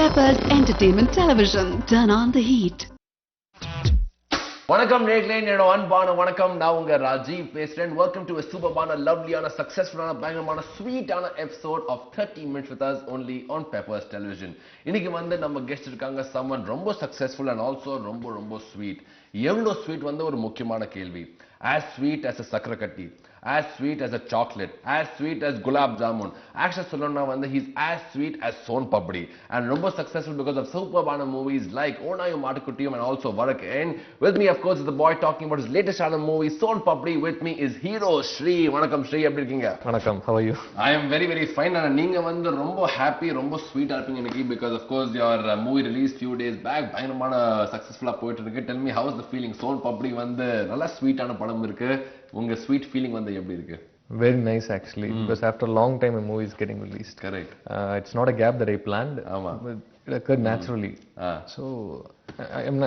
Peppers Entertainment Television. Turn on the heat. வணக்கம் நேர்களே, என்னோட அன்பான வணக்கம். நான் உங்க ராஜீவ் பேசுறேன். வெல்கம் டு a சூப்பர்பான லவ்லியான சக்சஸ்ஃபுல்லான பயங்கரமான ஸ்வீட்டான episode of 30 minutes with us only on Peppers Television. இன்னைக்கு வந்து நம்ம கெஸ்ட் இருக்காங்க, someone ரொம்ப சக்சஸ்ஃபுல் and also ரொம்ப ரொம்ப ஸ்வீட். எவ்வளவு ஸ்வீட் வந்து ஒரு முக்கியமான கேள்வி. as sweet as a Sakkarakatti, as sweet as a chocolate, as sweet as gulab jamun. Actually சொல்லணும்னா வந்து he's as sweet as son papdi and ரொம்ப successful because of superbana movies like Onayum Maatukuttiyum and also Varak. And with me of course is the boy talking about his latest album movie Son Papdi. With me is hero Shri. வணக்கம் ஸ்ரீ, எப்படி இருக்கீங்க? வணக்கம், how are you? I am very very fine. and நீங்க வந்து ரொம்ப happy, ரொம்ப sweet இருப்பீங்க இன்னைக்கு because of course your movie released few days back பயங்கரமான சக்சஸ்ஃபுல்லா போயிட்டு இருக்கு. Tell me, how is the feeling? Son Papdi வந்து நல்ல ஸ்வீட்டான படம் இருக்கு. உங்க ஸ்வீட் ஃபீலிங் வந்து எப்படி இருக்கு? Very nice actually, because after a long time a movie is getting released. Correct. It's not a gap that I planned. But it occurred naturally. So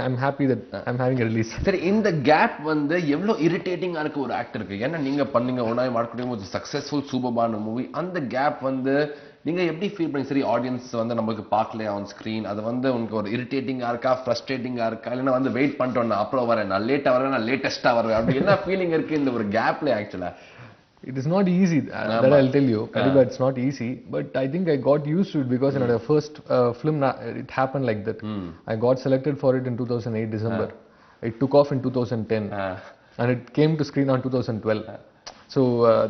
I'm happy that I'm having a release. சரி, இந்த gap வந்து எவ்வளவு இரிட்டேட்டிங்கா இருக்கு ஒரு ஆக்டருக்கு? ஏன்னா நீங்க பண்ணீங்க ஒன்னாய் marketing ஒரு சக்சஸ்ஃபுல் சூப்பர்பான மூவி. அந்த கேப் வந்து நீங்க எப்படி ஃபீல் பண்ணீங்க? சரி, ஆடியன்ஸ் வந்து நமக்கு பார்க்கல ஆன் ஸ்கிரீன், அது வந்து உங்களுக்கு ஒரு இரிட்டேட்டிங்கா இருக்கா, ஃப்ரஸ்ட்ரேட்டிங்கா இருக்கா, இல்லைன்னா வந்து வெயிட் பண்ணிட்டோம் நான் அப்புறம் வரேன், நான் லேட்டா வரேன், நான் லேட்டஸ்டா வரேன், அப்படி என்ன ஃபீலிங் இருக்கு இந்த ஒரு கேப்ல? ஆக்சுவலா It is not easy, that I'll tell you. Kadiba, it's not easy, but I think I got used to it because in the first film it happened like that. I got selected for it in 2008 December. It took off in 2010 and it came to screen on 2012. So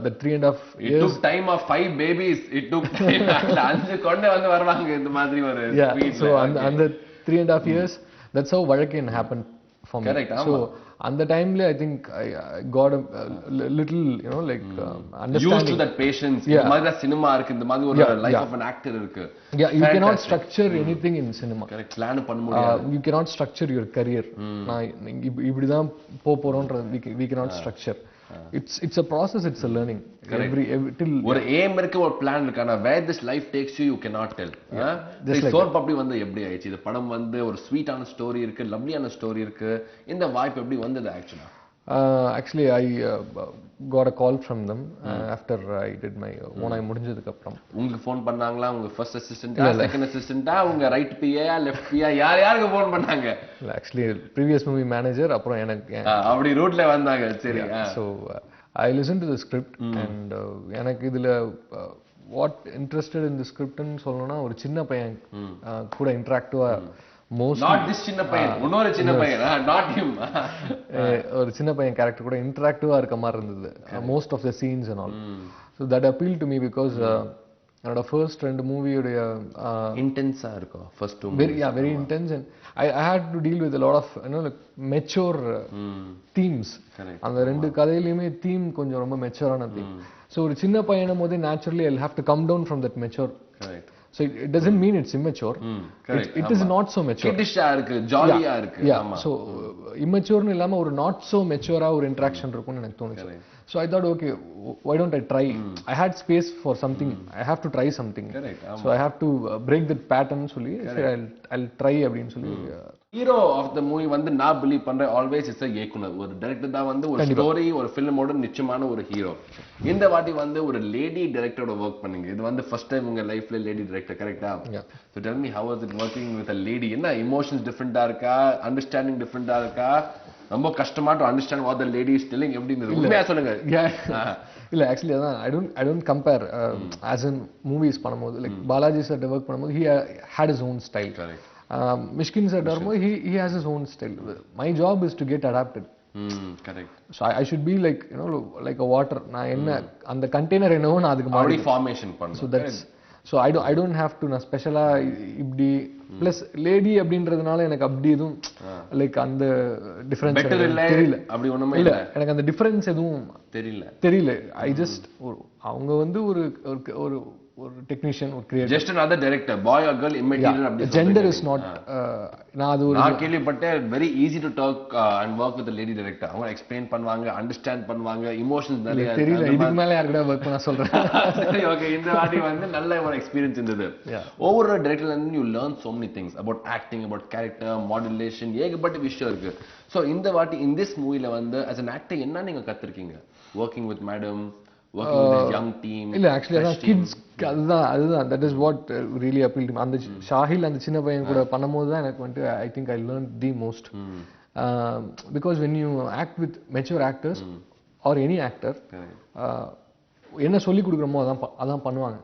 the 3.5 years. It took time of 5 babies. It took time. அஞ்சு கொண்டு வந்து வருவாங்க இந்த மாதிரி ஒரு speed. So and the 3.5 years, that's how Vazhakan happened for me. Correct. So on the timely I think I got a little, you know, like understanding. Used to that patience. இந்த மாதிரி cinema இருக்கு, இந்த மாதிரி ஒரு life of an actor இருக்கு. Yeah, you cannot structure anything in cinema. Correct. Plan பண்ண முடியாது. You cannot structure your career. நான் இப்படி தான் போறோம்ன்றது we cannot structure. It's a process, it's a learning. Every till ஒரு aim இருக்கு, ஒரு plan இருக்கு. ஆனா where this life takes you cannot tell. Son Papdi வந்து எப்படி ஆயிடுச்சு? இந்த படம் வந்து ஒரு ஸ்வீட்டான ஸ்டோரி இருக்கு, லவ்லியான ஸ்டோரி இருக்கு. இந்த வாய்ப்பு எப்படி வந்தது ஆக்சுவலா? Actually I got a call from them after I did my Onayum முடிஞ்சதுக்கு அப்புறம். உங்களுக்கு ஃபோன் பண்ணாங்களா? உங்க ஃபர்ஸ்ட் அசிஸ்டன்ட்டா, செகண்ட் அசிஸ்டன்ட்டா, உங்க ரைட் பிஏயா, லெஃப்ட் பிஏ, யாருக்கு ஃபோன் பண்ணாங்க? Actually previous movie manager, அப்புறம் எனக்கு அப்படி ரூட்ல வந்தாங்க. சரி. So I listened to the script and எனக்கு இதுல what interested in the script ன்னு சொல்லணும்னா ஒரு சின்ன பையன் கூட இன்டராக்டிவா not this சின்ன பையன், இன்னொரு சின்ன பையன், not him. ஒரு சின்ன பையன் கேரக்டர் கூட இன்டராக்டிவா இருக்க மாதிரி இருந்தது most of the scenes and all. So that appealed to me because என்னோட ஃபர்ஸ்ட் 2 மூவியோட இன்டென்ஸா இருக்கும் first 2 very intense, and I had to deal with a lot of, you know, like mature themes. அந்த 2 கதையிலயுமே theme கொஞ்சம் ரொம்ப மெச்சூரான theme. So ஒரு சின்ன பையனும் போது naturally I'll have to come down from that mature. Correct. So it doesn't mean it's immature. It is not so mature. கிட்டிஷா இருக்கு, ஜாலியா இருக்கு. ஆமா. So immature னு இல்லாம ஒரு not so mature ஒரு interaction இருக்கும்னு எனக்கு தோணுச்சு. So I thought, okay, why don't I try? I had space for something. I have to try something. So I have to break that pattern சொல்லி I'll try அப்படினு சொல்லி. Hero of the movie வந்து நான் believe பண்றேன் always is இயக்குனர். ஒரு director தான் வந்து ஒரு ஸ்டோரி, ஒரு ஃபிலிமோட நிச்சயமான ஒரு ஹீரோ. இந்த வாட்டி வந்து ஒரு லேடி டைரக்டரோட ஒர்க் பண்ணீங்க. இது வந்து ஃபர்ஸ்ட் டைம் உங்க லைஃப்ல லேடி டைரக்டர், கரெக்ட்டா? So tell me, how was it working with a lady? என்ன எமோஷன்ஸ் டிஃபரெண்டா இருக்கா, அண்டர்ஸ்டாண்டிங் டிஃபரெண்டா இருக்கா, ரொம்ப கஷ்டமா to understand what the lady is telling, எப்படி இருந்தது? உண்மையா சொல்லுங்க. இல்ல ஆக்சுவலி அதான் I don't compare as in movies பண்ணும்போது, like பாலாஜி சார் ஒர்க் பண்ணும்போது he had his own style. Correct. Mishkin sir வரும்போது he has his own style. My job is to get adapted. Correct. So I should be like, you know, like a water. நான் என்ன அந்த container என்னவோ நான் அதுக்கு மாதிரி formation பண்ணனும். So that's so I don't have to நான் ஸ்பெஷலா இப்படி பிளஸ் லேடி அப்படின்றதுனால எனக்கு அப்படி எதுவும் லைக் அந்த டிஃபரன்ஸ் தெரியல. அப்படி ஒண்ணுமே இல்ல, எனக்கு அந்த டிஃபரன்ஸ் எதுவும் தெரியல. I just அவங்க வந்து ஒரு ஒரு டெக்னீஷியன், ஒரு creator, just another director, boy or girl, immaterial அப்படி gender is not. நான் கேள்விப்பட்டேன் very easy to talk and work with a lady director. அவங்க எக்ஸ்பிளைன் பண்ணுவாங்க, அண்டர்ஸ்டாண்ட் பண்ணுவாங்க, எமோஷன்ஸ் நிறைய தெரியல. இதுக்கு மேல யார்கிட்ட வர்க் பண்ண சொல்றேன். சரி, ஓகே. இந்த வாட்டி வந்து நல்ல ஒரு எக்ஸ்பீரியன்ஸ் இருந்தது. ஒவ்வொரு டைரக்டர்ல இருந்து you learn so many things about acting, about character, modulation, ஏகப்பட்ட விஷயம் இருக்கு. So இந்த வாட்டி in this movie ல வந்து as an actor என்ன நீங்க கத்துக்கிட்டீங்க? Working with madam, working with a young team? இல்ல ஆக்சுவலி அதான் கிட்ஸ் அதுதான் that is what really appeal to அந்த ஷாஹில் அந்த சின்ன பையன் கூட பண்ணும்போது தான் எனக்கு வந்துட்டு I think I learn the most because when you act with mature actors or any actor என்ன சொல்லி கொடுக்குறோமோ அதான் பண்ணுவாங்க.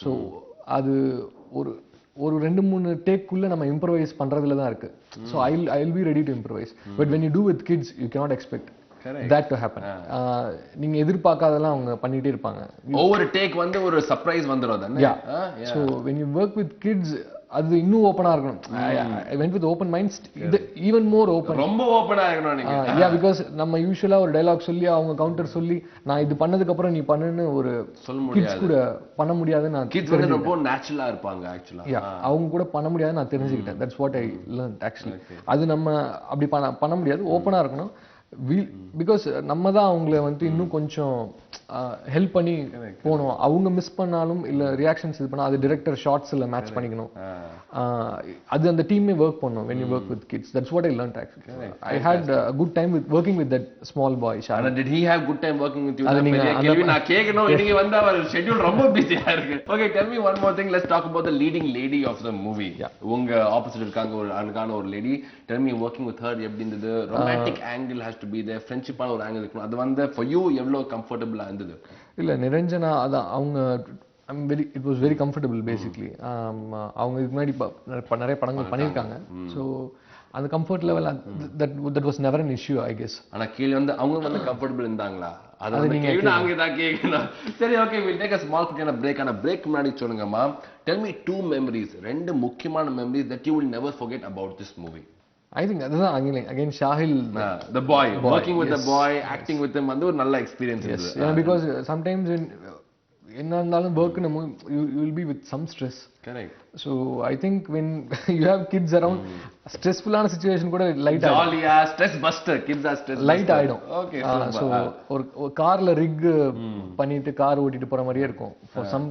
ஸோ அது ஒரு ஒரு 2-3 டேக்குள்ள நம்ம இம்ப்ரவைஸ் பண்றதுல தான் இருக்கு. So I will be ready to improvise. But when you do with kids you cannot expect that to happen. நீங்க எதிர்பார்க்காததெல்லாம் அவங்க பண்ணிட்டே இருப்பாங்க. ஒவ்வொரு டேக் வந்து ஒரு சர்ப்ரைஸ் வந்துரும் தானே. So when you work with kids அது இன்னும் ஓபனா இருக்கணும். I went with open minds, even more open. ரொம்ப ஓபனா இருக்கணும் நீங்க. Yeah, because நம்ம யூசுவலா ஒரு டயலாக் சொல்லி அவங்க கவுண்டர் சொல்லி நான் இது பண்ணதுக்கு அப்புறம் நீ பண்ணுன்னு ஒரு சொல்ல முடியாது. கிட்ஸ் கூட பண்ண முடியாது. நான் கிட்ஸ் வந்து ரொம்ப நேச்சுரலா இருப்பாங்க ஆக்சுவலா. அவங்க கூட பண்ண முடியாது நான் தெரிஞ்சுக்கிட்டேன். That's what I learned actually. அது நம்ம அப்படி பண்ண முடியாது. ஓபனா இருக்கணும். பிகாஸ் நம்ம தான் அவங்கள வந்து இன்னும் கொஞ்சம் ஹெல்ப் பண்ணி போகணும். அவங்க மிஸ் பண்ணாலும் இல்ல ரியாக்ஷன்ஸ் இது பண்ணா அது டிரெக்டர் ஷார்ட்ஸ்ல மேட்ச் பண்ணிக்கணும். அது அந்த டீமே ஒர்க் பண்ணும் when you work with kids. That's what I learned actually. I had a good time with working with that small boy Shah. Did he have good time working with you? நான் கேக்கணும். இன்னைக்கு வந்து அவர் schedule ரொம்ப பிஸியா இருக்கு. Okay, tell me one more thing. Let's talk about the leading lady of the movie. உங்க opposite இருக்காங்க ஒரு அழகான ஒரு lady. Tell me working with her எப்படி இருந்தது? Romantic angle has to be there. Friendship ஆன ஒரு angle இருக்கணும். அது வந்து for you எவ்வளவு கம்ஃபர்ட்டபிளா இருந்தது? இல்ல நிரஞ்சனா அதான் அவங்க it was very comfortable basically. அவங்க இதுக்கு முன்னாடி நிறைய படங்கள் பண்ணிருக்காங்க. ஸோ அந்த comfort level that was never an issue I guess. ஆனா கீழ வந்து அவங்க வந்து கம்ஃபர்ட்டபிள் இருந்தாங்களா? அது நீங்க அங்க தான் கேக்கணும். சரி, okay, we'll take a small break. ஆனா பிரேக் முன்னாடி சொல்லுங்கம்மா. Tell me 2 memories, 2 முக்கியமான memories that you will never forget about this movie. I think அதுதான் again Shahil the boy working with the boy, acting with him வந்து ஒரு நல்ல experience இது. Yeah, because sometimes என்ன இருந்தாலும் work you will be with some stress. Correct. So I think when you have kids around stressful ஆன situation கூட light ஆயிடும். ஜாலியா stress buster, kids are stress light ஆயிடும். Okay, so ஒரு கார்ல ரிக் பண்ணிட்டு கார் ஓட்டிட்டு போற மாதிரியே இருக்கும் for some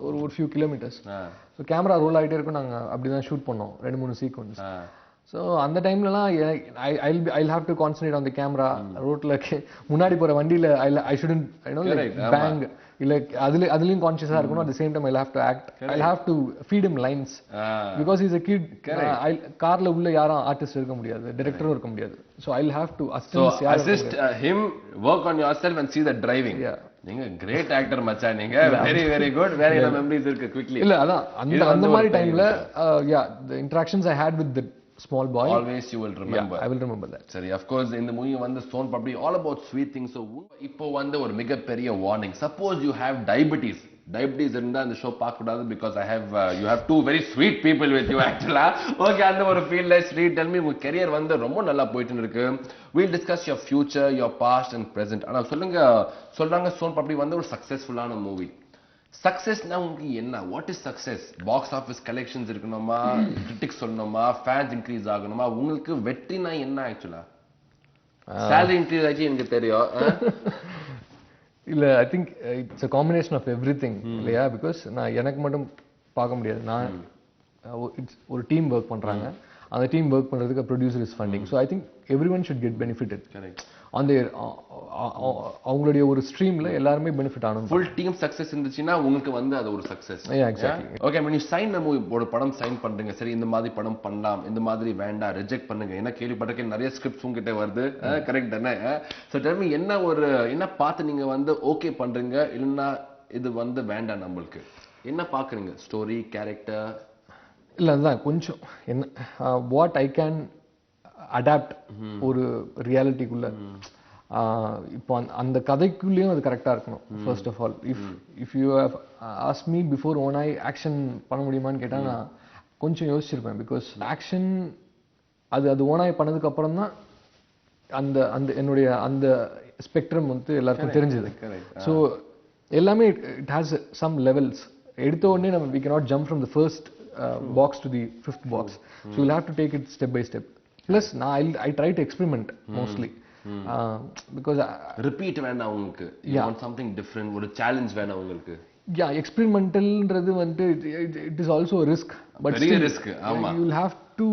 ஒரு few kilometers. So camera role ஆயிட்டே இருக்கும். நாங்க அப்படிதான் ஷூட் பண்ணோம் 2-3 சீக்வென்ஸ். ஸோ அந்த டைம்லலாம் I'll have to concentrate on the camera. ரோட்ல முன்னாடி போற வண்டியில ஐ ஷுடன்ட் பேங் இல்ல அதுலயும் கான்சியஸா இருக்கணும். At the same time I'll have to act. I'll have to feed him lines because is a kid. கார்ல உள்ள யாரும் ஆர்டிஸ்ட் இருக்க முடியாது, டைரக்டரும் இருக்க முடியாது. So I'll have to assist him, work on yourself and see the driving. நீங்க great actor மச்சான். நீங்க வெரி குட். வேற என்ன மெமரிஸ் இருக்கு குவிக்லி? இல்ல அதான் அந்த மாதிரி டைம்ல the interactions I had with the small boy, always you will remember. I will remember that. சரி, of course இந்த மூவி வந்து Son Papdi all about sweet things. So இப்போ வந்து ஒரு மிகப்பெரிய warning. Suppose you have diabetes இருந்தா அந்த show பார்க்க கூடாது. because I have you have 2 very sweet people with you actually. Okay, அந்த ஒரு ஃபீல்ட்ல ஸ்ரீ tell me உங்க career வந்து ரொம்ப நல்லா போயிட்டு இருக்கு. we'll discuss your future, your past and present. ஆனா சொல்றாங்க Son Papdi வந்து ஒரு சக்சஸ்ஃபுல்லான மூவி. சக்சஸ்னா உங்களுக்கு என்ன? What is success? Box office collections இருக்கணுமா, கிரிட்டிக்ஸ் சொல்லணுமா, ஃபேன்ஸ் இன்க்ரீஸ் ஆகணுமா? உங்களுக்கு வெற்றினா என்ன ஆக்சுவலா? salary இன்க்ரீஸ் ஆச்சு எனக்கு தெரியும். இல்ல I think it's a combination of everything இல்லையா? பிகாஸ் நான் எனக்கு மட்டும் பார்க்க முடியாது. நான் ஒரு டீம் ஒர்க் பண்றாங்க. அந்த டீம் ஒர்க் பண்றதுக்கு producer is funding. So I think everyone should get benefited. அந்த அவங்களுடைய ஒரு ஸ்ட்ரீம்ல எல்லாருமே பெனிஃபிட் ஆகணும். ஃபுல் டீம் சக்சஸ் இருந்துச்சுன்னா உங்களுக்கு வந்து அது ஒரு success. Exactly. Okay, when you sign a movie, ஒரு படம் சைன் பண்றீங்க. சரி, இந்த மாதிரி படம் பண்ணலாம், இந்த மாதிரி வேண்டாம், ரிஜெக்ட் பண்ணுங்க. ஏன்னா கேள்விப்பட்டிருக்கேன் நிறைய ஸ்கிரிப்ட்ஸ் உங்ககிட்ட வருது. கரெக்ட் தானே? ஸோ டெல் மீ என்ன பார்த்து நீங்க வந்து ஓகே பண்றீங்க, இல்லைன்னா இது வந்து வேண்டாம் நம்மளுக்கு என்ன பார்க்குறீங்க? Story, character? இல்லை அதுதான் கொஞ்சம் என்ன வாட் ஐ கேன் அடாப்ட் ஒரு ரியாலிட்டிக்குள்ள. இப்போ அந்த கதைக்குள்ளேயும் அது கரெக்டாக இருக்கணும். First of all if you have asked me before own I action பண்ண முடியுமான்னு கேட்டால் நான் கொஞ்சம் யோசிச்சிருப்பேன். பிகாஸ் ஆக்ஷன் அது ஓனாய் பண்ணதுக்கு அப்புறம் தான் அந்த என்னுடைய அந்த ஸ்பெக்ட்ரம் வந்து எல்லாருக்கும் தெரிஞ்சது. ஸோ எல்லாமே இட் ஹேஸ் சம் லெவல்ஸ். எடுத்த உடனே நம்ம we cannot jump from the first box to the 5th box. So we'll have to take it step by step. Plus I try to experiment mostly. Because repeat வேண்டாம் உங்களுக்கு. You want something different, ஒரு challenge வேண்டாம் உங்களுக்கு. எக்ஸ்பெரிமெண்டல்ன்றது வந்து it is also risk. But பெரிய risk. ஆமா, you will have to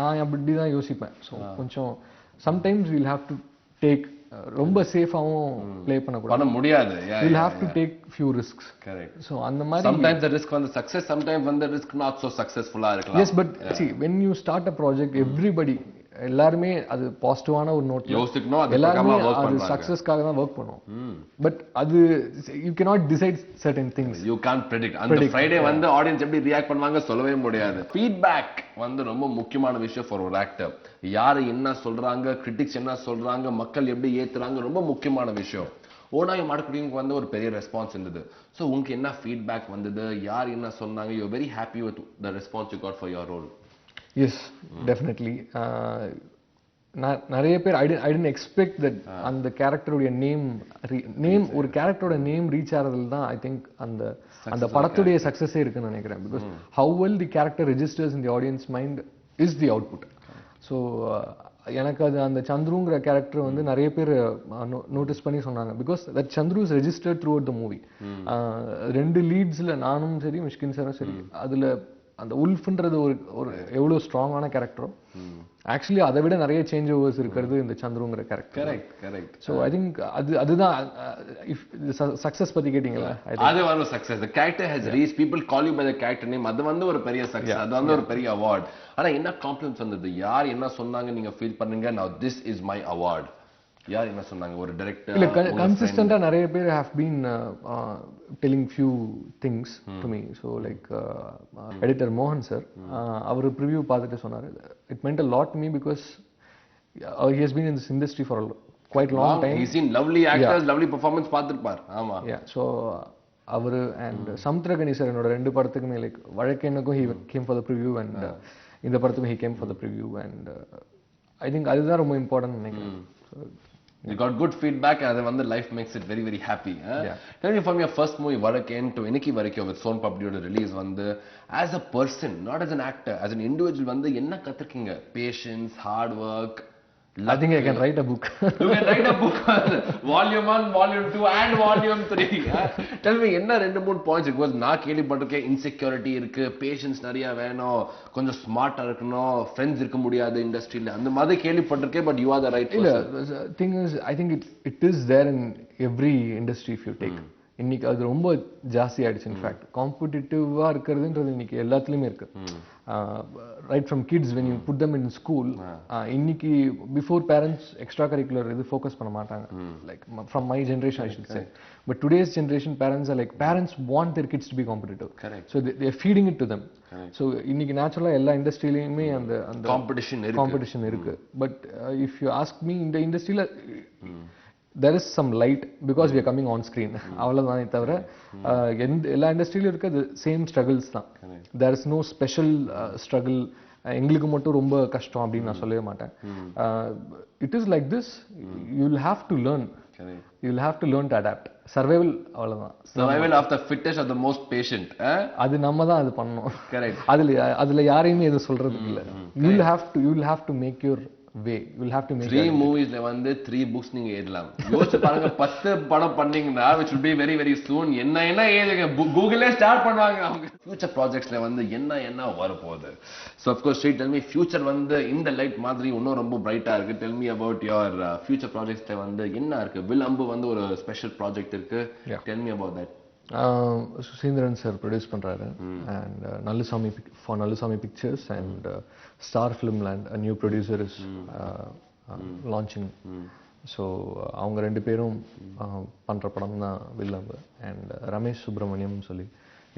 நான் அப்படி தான் யோசிப்பேன். ஸோ கொஞ்சம் sometimes we'll have to take ரொம்ப சேஃபாவும் ப்ளே பண்ணக்கூடாது. பண்ண முடியாது. You'll have to take few risks. Correct. So அந்த மாதிரி sometimes the risk வந்து success, sometimes வந்து risk not so successful-ஆ இருக்கலாம். Yes, but see, when you start a project, everybody எல்லாருமே அது பாசிட்டிவான ஒரு நோட் யோசிக்கணும், அது எல்லாருமே பக்கமா work அது பண்றாங்க. சக்சஸ்க்காக தான் ஒர்க் பண்ணுவோம். பட் அது you cannot decide certain things. You can't predict. அந்த ஃப்ரைடே வந்து ஆடியன்ஸ் எப்படி ரியாக்ட் பண்ணுவாங்க சொல்லவே முடியாது. ஃபீட்பேக் வந்து ரொம்ப முக்கியமான விஷயம் ஃபார் ஒரு ஆக்டர். யாரு என்ன சொல்றாங்க, கிரிட்டிக்ஸ் என்ன சொல்றாங்க, மக்கள் எப்படி ஏத்துறாங்க, ரொம்ப முக்கியமான விஷயம். ஓனாய் மாடக்குடிக்கு வந்து ஒரு பெரிய ரெஸ்பான்ஸ் இருந்தது. ஸோ உங்களுக்கு என்ன ஃபீட்பேக் வந்தது, யார் என்ன சொன்னாங்க, you very happy with the response you got for your role? Yes definitely. நிறைய பேர் ஐ டென்ட் எக்ஸ்பெக்ட் தட் அந்த கேரக்டருடைய நேம் ஒரு கேரக்டரோட நேம் ரீச் ஆகிறதுல தான் ஐ திங்க் அந்த படத்துடைய சக்ஸஸே இருக்குன்னு நினைக்கிறேன். Because how well the character registers in the audience mind is the output. So எனக்கு அது அந்த சந்துருங்கிற கேரக்டர் வந்து நிறைய பேர் நோட்டீஸ் பண்ணி சொன்னாங்க. Because that Chandru is registered through out the movie. 2 லீட்ஸில் நானும் சரி மிஷ்கின் சாரும் சரி அதில் அந்த உல்ஃப்ன்றது ஒரு எவ்வளோ ஸ்ட்ராங்கான கேரக்டரோ ஆக்சுவலி அதை விட நிறைய சேஞ்ச் ஓவர்ஸ் இருக்கிறது இந்த சந்துருங்கிற character. Correct correct. So I think அதுதான் சக்ஸஸ் பற்றி கேட்டிங்களா, அது வந்து success. the character has reached, people call you by the character name. அது வந்து ஒரு பெரிய சக்ஸஸ், அது வந்து ஒரு பெரிய அவார்ட். ஆனா என்ன காம்ப்ளிமெண்ட்ஸ் வந்தது, யார் என்ன சொன்னாங்க நீங்க ஃபீல் பண்ணுங்க, now this is my award, யார் என்ன சொன்னாங்க, ஒரு டைரக்டர் இல்ல கன்சிஸ்டன்ட்டா நிறைய பேர் have been telling few things to me. So like editor Mohan sir, our preview பார்த்துட்டு சொன்னாரு, it meant a lot to me because he has been in this industry for quite a long time. He's seen lovely actors, lovely performance பார்த்திருப்பார். ஆமா. Yeah, so அவரு and Samuthirakani sir என்னோட 2 படத்துக்குமே like வழக்கெண்ணுக்கும் he came for the preview and இந்த படத்துக்கும் he came for the preview and I think அதுதான் ரொம்ப important நினைக்கிறேன். You got good feedback and then life makes it very very happy. Yeah. Tell me from your first movie Varaken to Eniki Varikyo with Son Papdiyoda release as a person, not as an actor, as an individual enna kathirkinga, patience, hard work. I think I can write a book. You can write a book. Volume 1, Volume 2 and Volume 3. Tell me என்ன 2-3 points because நான் கேள்விப்பட்டிருக்கேன் insecurity இருக்கு, patience நிறைய வேணும், கொஞ்சம் ஸ்மார்ட்டா இருக்கணும், friends இருக்க முடியாது இண்டஸ்ட்ரியில, அந்த மாதிரி கேள்விப்பட்டிருக்கேன். But you are the right person. Thing is I think it is there in every industry if you take. இன்னைக்கு அது ரொம்ப ஜாஸ்தி ஆயிடுச்சு. இன்ஃபேக்ட் காம்படிட்டிவா இருக்கிறதுன்றது இன்னைக்கு எல்லாத்துலயுமே இருக்கு. Right from kids when you put them in school, இன்னைக்கு பிஃபோர் பேரண்ட்ஸ் எக்ஸ்ட்ரா கரிக்குலர் இது ஃபோக்கஸ் பண்ண மாட்டாங்க. Like from my generation I should say. But today's generation parents are like parents want their kids to be competitive. So they are feeding it to them. So இன்னைக்கு நேச்சுரலா எல்லா இண்டஸ்ட்ரியிலையுமே அந்த competition இருக்கு. But if you ask me இந்த இண்டஸ்ட்ரியில there is some light because we are coming on screen. அவ்வளவுதானே தவிர எல்லா இண்டஸ்ட்ரியிலும் இருக்க சேம் ஸ்ட்ரகிள்ஸ் தான். there is no special struggle எங்களுக்கு மட்டும் ரொம்ப கஷ்டம் அப்படின்னு நான் சொல்லவே மாட்டேன். it is like this, you will have to learn. you will have to learn to adapt. survival அவ்வளவுதான். survival of the fittest or the most patient. அது நம்ம தான் அது பண்ணணும். correct. அதுல யாரையுமே எதுவும் சொல்றதுக்கு இல்ல. you will have to make your way. You will have to make 3 movies ல 3 books நீங்க எழுதலாம். யோசிச்சு பாருங்க 10 படம் பண்ணீங்கன்னா which will be very very soon. என்ன எழுதுங்க, கூகுளே ஸ்டார்ட் பண்ணுவாங்க அவங்க. ஃபியூச்சர் ப்ராஜெக்ட்ஸ்ல என்ன வர போகுது? So of course tell me future இந்த லைட் மாதிரி இன்னும் ரொம்ப பிரைட்டா இருக்கு. Tell me about your future projects ல என்ன இருக்கு? வில் அம்பு ஒரு ஸ்பெஷல் ப்ராஜெக்ட் இருக்கு. Tell me about that. Suseenthiran sir produce பண்றாரு and Nallusamy pictures and Star Filmland, a new producer is launching. So அவங்க 2 பேரும் பண்ற படம் தான் வில்லம்பு. and ரமேஷ் சுப்ரமணியம் சொல்லி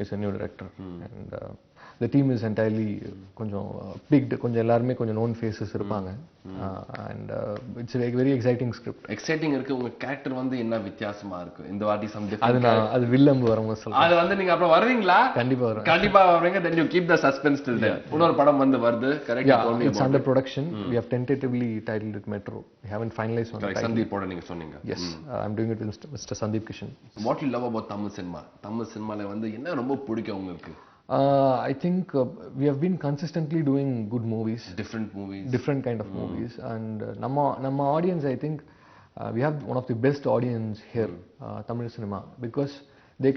is a new director and the team is entirely கொஞ்சம் பிக்ட், கொஞ்சம் எல்லாருமே கொஞ்சம் known faces இருப்பாங்க. and it's a very exciting script. Exciting இருக்கு. உங்க கேரக்டர் என்ன வித்தியாசமா இருக்கு இந்த வாட்டி? அது வில்லம்பு வரும்போது சொல்றேன். அது நீங்க அப்புறம் வருவீங்களா? கண்டிப்பா வருவீங்க. then you keep the suspense till then. இன்னொரு படம் வருது. correct. It's under production. We have tentatively titled it Metro. We haven't finalized on the title. Sandeep ஓட நீங்க சொன்னீங்க. Yes, I'm doing it with Mr. Sandeep Kishan. What you love about Tamil cinema? Tamil cinemaல என்ன ரொம்ப பிடிக்கும் உங்களுக்கு? I think we have been consistently doing good movies. Different kind of movies. And nama audience, I think we have one of the best audience here, Tamil cinema, because they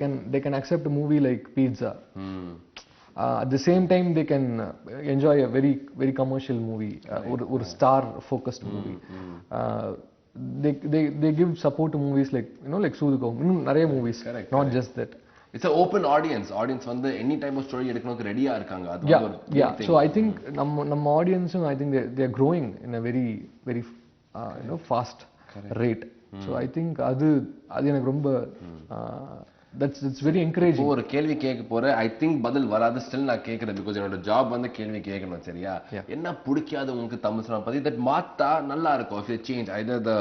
can accept a movie like Pizza. At the same time they can enjoy a very very commercial movie, or star focused movie. they give support to movies like like Soodhukam, நிறைய movies, not just that. It's an open audience வந்து any type of story எடுக்கணும்க்கு ரெடியா இருக்காங்க. அது ஒரு so I think நம்ம audience I think they are growing in a very very fast rate. So I think அது எனக்கு ரொம்ப that's very encouraging. ஒரு கேள்வி கேட்க போறேன், ஐ திங்க் பதில் வராது, ஸ்டில் நான் கேட்கறேன் பிகாஸ் என்னோட ஜாப் வந்து கேள்வி கேட்கணும். சரியா? என்ன பிடிக்காத உங்களுக்கு தமிழ் சினிமா பத்தி தட் மாத்தா நல்லா இருக்கும்? if you change either the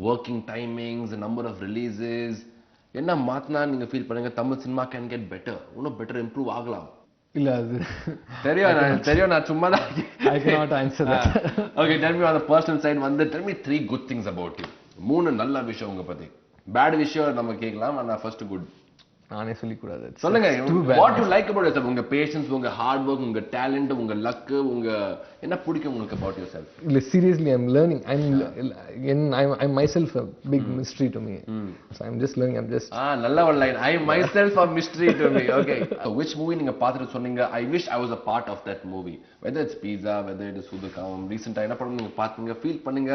working timings, the number of releases, என்ன மாத்தினா நீங்க ஃபீல் பண்ணுங்க Tamil cinema can get better, இன்னும் பெட்டர் இம்ப்ரூவ் ஆகலாம்? இல்ல அது தெரியும் நான் சும்மா தான் I cannot answer that. Okay, tell me on the personal side வந்து tell me 3 good things about you. 3 நல்ல விஷயம் உங்க பத்தி. பேட் விஷயம் நம்ம கேட்கலாம், ஆனா ஃபர்ஸ்ட் குட் நானே சொல்லிக் கூடாது. சொல்லுங்க, what you like about yourself, உங்க பேஷன்ஸ், உங்க ஹார்ட் ஒர்க், உங்க டேலண்ட், உங்க லக், உங்க என்ன பிடிக்கும் உங்களுக்கு about yourself? இல்ல seriously I'm learning. I'm myself a big mystery to me. So I'm just learning. I'm just நல்ல ஒரு line, I myself a mystery to me. Okay, so which movie நீங்க பார்த்துட்டு சொன்னீங்க I wish I was a part of that movie, whether it's Pizza, whether it is Soodhukam, recent என்ன படம் நீங்க பாத்தீங்க feel பண்ணுங்க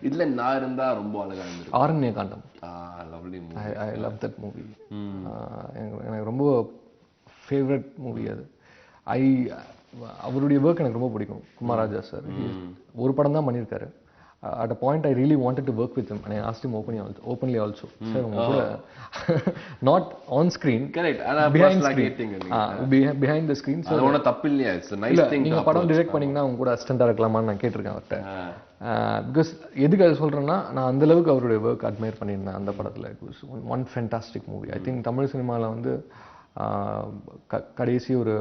இதுல நான் இருந்தா ரொம்ப அழகா இருந்திருக்கும்? ஆரண்ய காண்டம். Lovely movie. I love that movie. எனக்கு ரொம்ப ஃபேவரட் மூவி அது. அவருடைய ஒர்க் எனக்கு ரொம்ப பிடிக்கும். குமாரராஜா சார் ஒரு படம் தான் பண்ணியிருக்காரு. At a point I really wanted to work with him and I asked him openly also. Sir, not on screen, correct, behind screen, behind the screen. So அது தப்பு இல்லையா? It's a nice thing. நீங்க படம் direct பண்ணீங்கன்னா அவங்க கூட அசிஸ்டண்டா இருக்கலாமான்னு நான் கேட்டிருக்கேன் அவர்கிட்ட. பிகாஸ் எதுக்கு அது சொல்றேன்னா நான் அந்த அளவுக்கு அவருடைய ஒர்க் அட்மையர் பண்ணியிருந்தேன் அந்த படத்துல. It was one fantastic movie. I think Tamil சினிமாவில் வந்து கடைசி ஒரு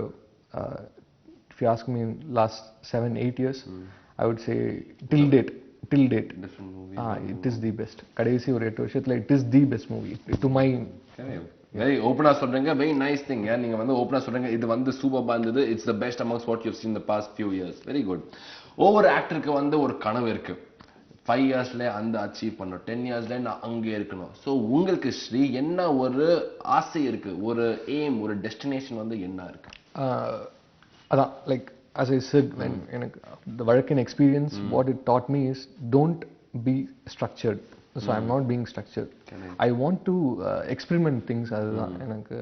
if you ask me in last 7-8 years, I would say till date different movie. It is the best. கடைசி ஒரு 8 வருஷத்துல it is the best movie to my very ஓபனா சொல்றீங்க. very nice thing. நீங்க வந்து ஓபனா சொல்றீங்க இது வந்து சூப்பரா இருந்தது. it's the best amongst what you've seen the past few years. very good. ஒவ்வொரு ஆக்டருக்கு வந்து ஒரு கனவு இருக்கு. 5 இயர்ஸ்ல அந்த அச்சீவ் பண்ணணும், 10 இயர்ஸ்ல நான் அங்க இருக்கணும். சோ உங்களுக்கு ஸ்ரீ என்ன ஒரு ஆசை இருக்கு, ஒரு எய்ம், ஒரு டெஸ்டினேஷன் வந்து என்ன இருக்கு? அதான் like as I said, when the Vazhakkin experience, what it taught me is don't be structured. So I'm not being structured. I want to experiment things. அதுதான் எனக்கு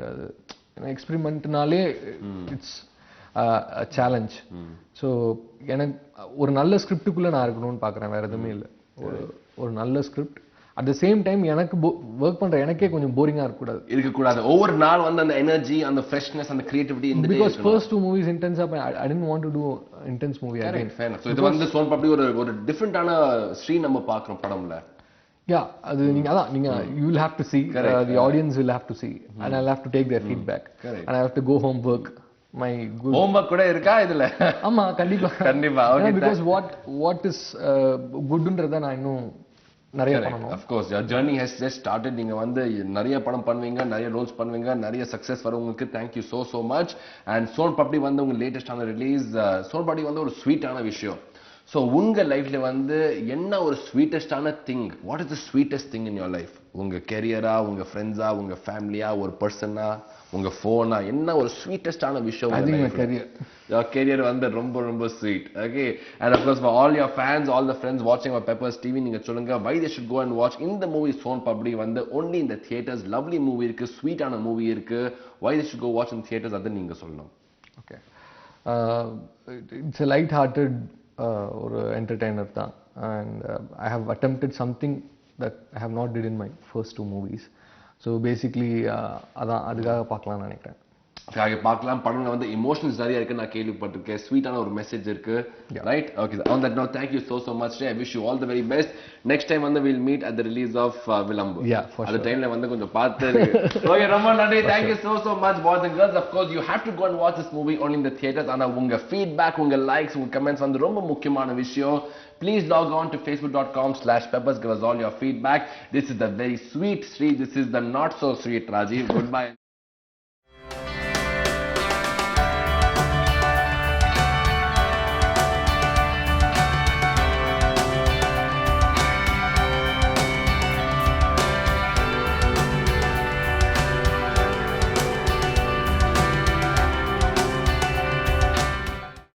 எக்ஸ்பெரிமெண்ட்னாலே இட்ஸ் a challenge. ஸோ எனக்கு ஒரு நல்ல ஸ்கிரிப்டுக்குள்ளே நான் இருக்கணும்னு பார்க்குறேன், வேறு எதுவுமே இல்லை. ஒரு நல்ல script at the same time எனக்கு ஒர்க் பண்ணுற எனக்கே கொஞ்சம் போரிங்காக இருக்கக்கூடாது. ஒவ்வொரு நாள் வந்து அந்த எனர்ஜி, அந்த ஃப்ரெஷ்னஸ், அந்த கிரியேட்டிவிட்டி இந்த பிகாஸ் ஃபர்ஸ்ட் 2 மூவிஸ் இன்டென்ஸாக I didn't want to do intense movie again. So இது வந்து சோன் பப்டி ஒரு டிஃப்ரெண்டான ஸ்ரீ நம்ம பார்க்குறோம் படம்ல. யா அது நீங்க you will have to see, the audience will have to see, and I'll have to take their feedback, and I have to go home work my good homework கூட இருக்கா இதுல? ஆமா கண்டிப்பா okay, because what is goodன்றத நான் இன்னும் நிறைய பண்ணணும். of course your journey has just started. நீங்க வந்து நிறைய படம் பண்ணுவீங்க, நிறைய ரோல்ஸ் பண்ணுவீங்க, நிறைய சக்சஸ் வரும் உங்களுக்கு. thank you so much. and Soan Papdi வந்து உங்க லேட்டஸ்டான ரிலீஸ். சோன் பப்டி வந்து ஒரு ஸ்வீட்டான விஷயம். ஸோ உங்க லைஃப்ல வந்து என்ன ஒரு ஸ்வீட்டஸ்டான thing? What is the sweetest thing in your life? உங்க கெரியரா, உங்க ஃப்ரெண்ட்ஸா, உங்க ஃபேமிலியா, ஒரு பர்சனா, உங்க ஃபோனா, என்ன ஒரு ஸ்வீட்டஸ்டான விஷயம்? கெரியர் வந்து ரொம்ப ரொம்ப sweet. Okay, and of course for all your fans, all the friends watching on Peppers TV, நீங்க சொல்லுங்க why they should go and watch in the movie Soan Papdi வந்து only in the theaters. lovely movie இருக்கு, ஸ்வீட்டான movie இருக்கு. why they should go watch in theaters அது நீங்க சொல்லணும். Okay, it's a light hearted ஒரு என்டர்டெய்னர் தான். And I have attempted something that I have not did in my first 2 movies. So basically அதான் அதுக்காக பார்க்கலாம்னு நினைக்கிறேன். பார்க்கலாம். படம்ல வந்து எமோஷன்ஸ் நிறைய இருக்கு நான் கேள்விப்பட்டிருக்கேன். ஸ்வீட்டான ஒரு மெசேஜ் இருக்கு, right? Okay, on that note thank you so much. I wish you all the very best. next time வந்து we'll meet at the release of Vilambu. அந்த டைம்ல வந்து கொஞ்சம் பார்த்து. ஓகே, ரொம்ப நன்றி. thank you so much boys and girls. of course you have to go and watch this movie only in the theaters. ஆனா உங்க feedback, உங்க likes, உங்க comments வந்து ரொம்ப முக்கியமான விஷயம். Please log on to facebook.com/peppers. give us all your feedback. This is the very sweet Sri. This is the not so sweet Rajiv. Goodbye.